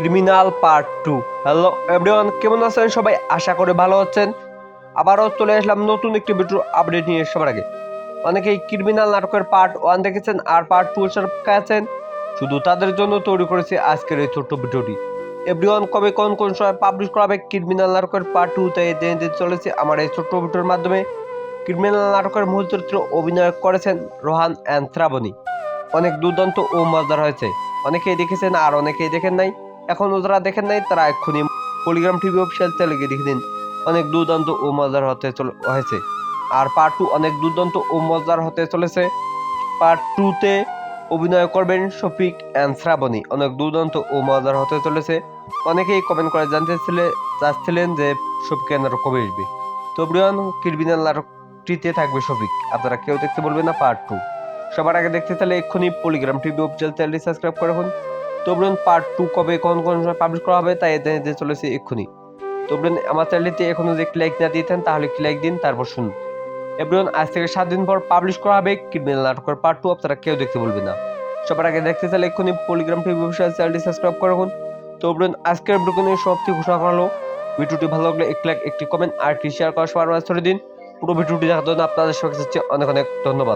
Criminal part 2। Hello everyone, কেমন আছেন সবাই? আশা করি ভালো আছেন। আবারও চলে আসলাম নতুন একটি ভিডিও আপডেট নিয়ে। সবার আগে অনেকেই ক্রিমিনাল নাটকের পার্ট 1 দেখেছেন আর পার্ট 2 এর অপেক্ষায় আছেন। শুধু তাদের জন্য তৈরি করেছি আজকের এই ছোট্ট ভিডিওটি। এভরিওয়ান, কবে কোন সময় পাবলিশ করা হবে ক্রিমিনাল নাটকের পার্ট 2 তাই জেনে চলেছে আমার এই ছোট্ট ভিডিওর মাধ্যমে। ক্রিমিনাল নাটকের মূল চরিত্রে অভিনয় করেছেন রোহান অ্যান্ড শ্রাবণী। অনেক দুর্দান্ত ও মজাদার হয়েছে। অনেকেই দেখেছেন আর অনেকেই দেখেন নাই। এখনও যারা দেখেন নাই তারা এক্ষুনি পলিগ্রাম টিভি অফিসিয়াল চ্যানেলে গিয়ে দেখে দিন। অনেক দুর্দান্ত ও মজাদার হয়েছে। আর পার্ট 2 অনেক দুর্দান্ত ও মজাদার হতে চলেছে। পার্ট 2-তে অভিনয় করবেন শফিক অ্যান্ড শ্রাবণী। অনেক দুর্দান্ত ও মজাদার হতে চলেছে। অনেকেই কমেন্ট করে চাচ্ছিলেন যে শফিক নাটক কবে আসবে। তো ব্রিয়ান, ক্রিমিনাল নাটকটিতে থাকবে শফিক। আপনারা কেউ দেখতে বলবেন না পার্ট 2। সবার আগে দেখতে চাইলে এক্ষুনি পলিগ্রাম টিভি অফিসিয়াল চ্যানেলটি সাবস্ক্রাইব করে রাখুন। তো ব্রিয়ান, পার্ট 2 কবে কোন সময় পাবলিশ করা হবে তাই জানাতে চলেছে এক্ষুনি। তো ব্রিয়ান, আমার চ্যানেলটিতে এখনো যে লাইক না দিয়েছেন তাহলে লাইক দিন, তারপর শুনুন। এভরিওয়ান, আজ থেকে 7 দিন পর পাবলিশ করা হবে ক্রিমিনাল নাটকের পার্ট 2। আপনারা কেউ দেখতে বলবেন না। সবার আগে দেখতে চাইলে এক্ষুনি পলিগ্রাম টিভি অফিসিয়াল চ্যানেলটি সাবস্ক্রাইব করে রাখুন। তো এভরিওয়ান, আজকের ভিডিও নিয়ে সমাপ্তি ঘোষণা করা হলো। ভিডিওটি ভালো লাগলে একটি লাইক, একটি কমেন্ট আর একটি শেয়ার করা সবার মাঝে ছড়িয়ে দিন। পুরো ভিডিওটি দেখার জন্য আপনাদের সবাইকে অনেক অনেক ধন্যবাদ।